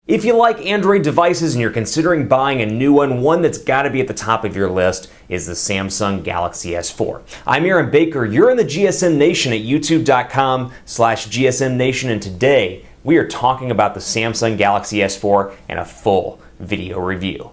If you like Android devices and you're considering buying a new one that's got to be at the top of your list is the Samsung Galaxy S4. I'm Aaron Baker. You're in the GSM Nation at youtube.com/GSM Nation, and today we are talking about the Samsung Galaxy S4 and a full video review.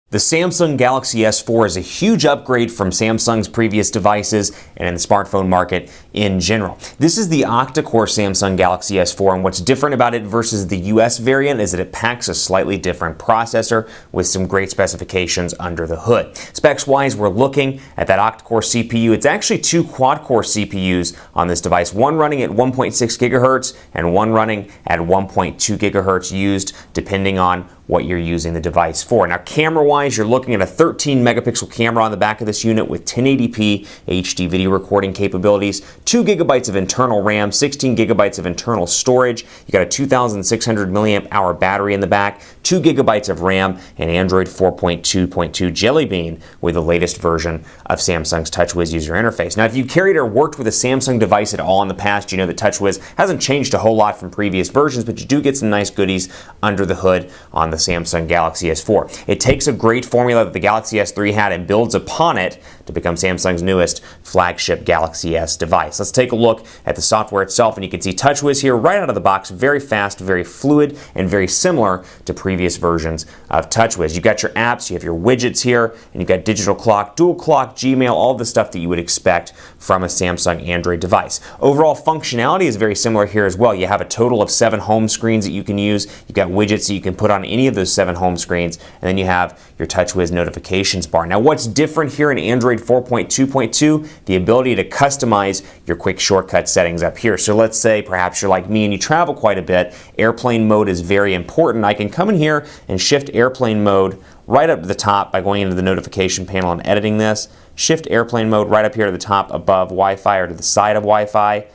The Samsung Galaxy S4 is a huge upgrade from Samsung's previous devices and in the smartphone market in general. This is the octa-core Samsung Galaxy S4, and what's different about it versus the US variant is that it packs a slightly different processor with some great specifications under the hood. Specs-wise, we're looking at that octa-core CPU. It's actually two quad-core CPUs on this device, one running at 1.6 gigahertz and one running at 1.2 gigahertz used depending on what you're using the device for. Now, camera-wise, you're looking at a 13 megapixel camera on the back of this unit with 1080p HD video recording capabilities, 2 gigabytes of internal RAM, 16 gigabytes of internal storage. You got a 2,600 milliamp hour battery in the back, 2 gigabytes of RAM, and Android 4.2.2 Jelly Bean with the latest version of Samsung's TouchWiz user interface. Now, if you've carried or worked with a Samsung device at all in the past, you know that TouchWiz hasn't changed a whole lot from previous versions, but you do get some nice goodies under the hood on the Samsung Galaxy S4. It takes a great formula that the Galaxy S3 had and builds upon it to become Samsung's newest flagship Galaxy S device. Let's take a look at the software itself, and you can see TouchWiz here right out of the box, very fast, very fluid, and very similar to previous versions of TouchWiz. You've got your apps, you have your widgets here, and you've got digital clock, dual clock, Gmail, all the stuff that you would expect from a Samsung Android device. Overall functionality is very similar here as well. You have a total of 7 home screens that you can use. You've got widgets that you can put on any of those 7 home screens, and then you have your TouchWiz notifications bar. Now, what's different here in Android 4.2.2? The ability to customize your quick shortcut settings up here. So let's say perhaps you're like me and you travel quite a bit. Airplane mode is very important. I can come in here and shift airplane mode right up to the top by going into the notification panel and editing this. Shift airplane mode right up here to the top above Wi-Fi or to the side of Wi-Fi.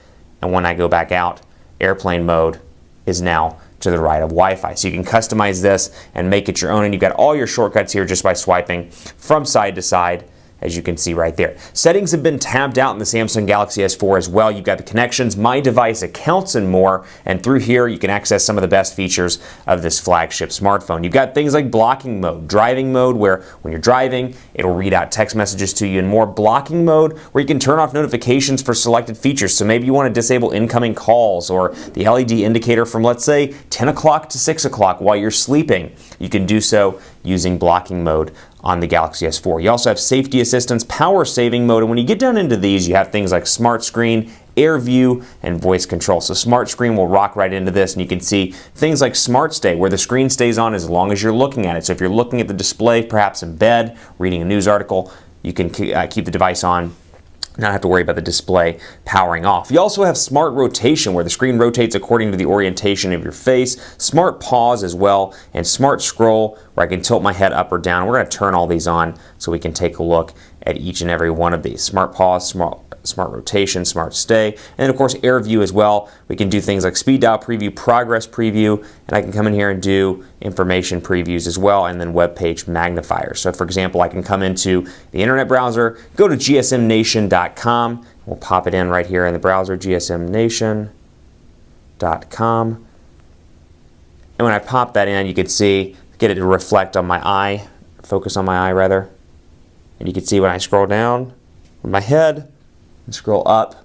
And when I go back out, airplane mode is now to the right of Wi-Fi. So you can customize this and make it your own, and you've got all your shortcuts here just by swiping from side to side, as you can see right there. Settings have been tabbed out in the Samsung Galaxy S4 as well. You've got the connections, my device, accounts, and more. And through here, you can access some of the best features of this flagship smartphone. You've got things like blocking mode, driving mode, where when you're driving, it'll read out text messages to you, and more blocking mode, where you can turn off notifications for selected features. So maybe you want to disable incoming calls or the LED indicator from, let's say, 10 o'clock to 6 o'clock while you're sleeping. You can do so using blocking mode on the Galaxy S4. You also have safety assistance, power saving mode, and when you get down into these, you have things like smart screen, air view, and voice control. So smart screen will rock right into this, and you can see things like smart stay, where the screen stays on as long as you're looking at it. So if you're looking at the display, perhaps in bed, reading a news article, you can keep the device on, not have to worry about the display powering off. You also have smart rotation, where the screen rotates according to the orientation of your face, smart pause as well, and smart scroll, where I can tilt my head up or down. We're going to turn all these on so we can take a look at each and every one of these. Smart pause, smart rotation, smart stay, and then of course air view as well. We can do things like speed dial preview, progress preview, and I can come in here and do information previews as well, and then web page magnifier. So for example, I can come into the internet browser, go to gsmnation.com, we'll pop it in right here in the browser, gsmnation.com, and when I pop that in, you can see, get it to reflect on my eye, focus on my eye rather, and you can see when I scroll down with my head, and scroll up,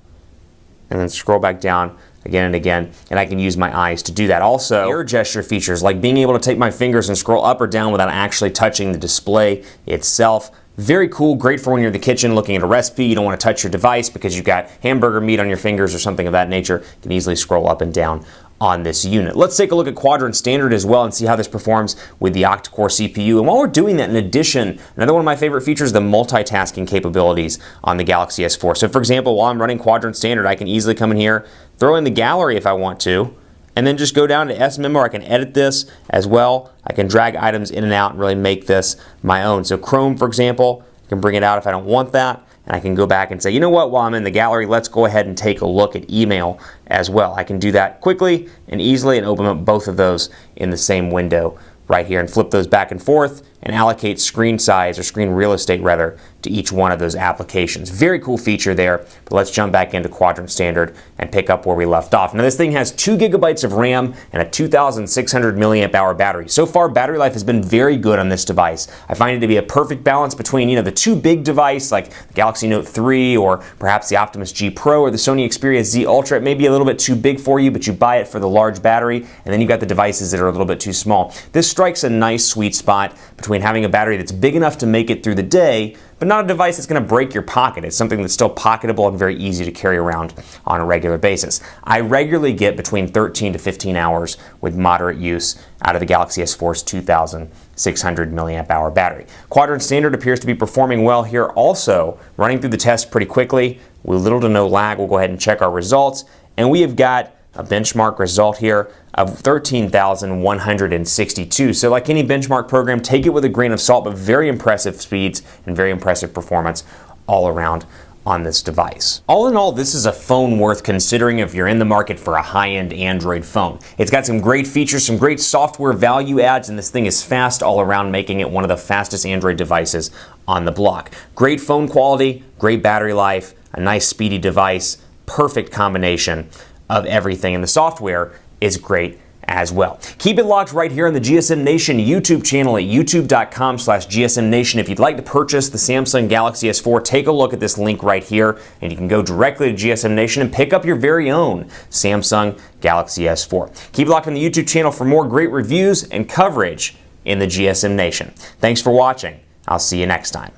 and then scroll back down again and again, and I can use my eyes to do that. Also, air gesture features, like being able to take my fingers and scroll up or down without actually touching the display itself. Very cool, great for when you're in the kitchen looking at a recipe, you don't want to touch your device because you've got hamburger meat on your fingers or something of that nature. You can easily scroll up and down on this unit. Let's take a look at Quadrant Standard as well and see how this performs with the octa-core CPU. And while we're doing that, in addition, another one of my favorite features, the multitasking capabilities on the Galaxy S4. So for example, while I'm running Quadrant Standard, I can easily come in here, throw in the gallery if I want to, and then just go down to S Memo. I can edit this as well. I can drag items in and out and really make this my own. So Chrome, for example, I can bring it out if I don't want that. And I can go back and say, you know what, while I'm in the gallery, let's go ahead and take a look at email as well. I can do that quickly and easily and open up both of those in the same window right here and flip those back and forth and allocate screen size, or screen real estate rather, to each one of those applications. Very cool feature there, but let's jump back into Quadrant Standard and pick up where we left off. Now this thing has 2 gigabytes of RAM and a 2,600 milliamp hour battery. So far, battery life has been very good on this device. I find it to be a perfect balance between, the two big device like the Galaxy Note 3 or perhaps the Optimus G Pro or the Sony Xperia Z Ultra. It may be a little bit too big for you, but you buy it for the large battery, and then you've got the devices that are a little bit too small. This strikes a nice sweet spot between having a battery that's big enough to make it through the day, but not a device that's going to break your pocket. It's something that's still pocketable and very easy to carry around on a regular basis. I regularly get between 13 to 15 hours with moderate use out of the Galaxy S4's 2,600 milliamp hour battery. Quadrant Standard appears to be performing well here also, running through the test pretty quickly with little to no lag. We'll go ahead and check our results, and we have got a benchmark result here of 13,162. So like any benchmark program, take it with a grain of salt, but very impressive speeds and very impressive performance all around on this device. All in all, this is a phone worth considering if you're in the market for a high-end Android phone. It's got some great features, some great software value adds, and this thing is fast all around, making it one of the fastest Android devices on the block. Great phone quality, great battery life, a nice speedy device, perfect combination of everything, and the software is great as well. Keep it locked right here on the GSM Nation YouTube channel at youtube.com/GSMNation. If you'd like to purchase the Samsung Galaxy S4, take a look at this link right here, and you can go directly to GSM Nation and pick up your very own Samsung Galaxy S4. Keep it locked on the YouTube channel for more great reviews and coverage in the GSM Nation. Thanks for watching. I'll see you next time.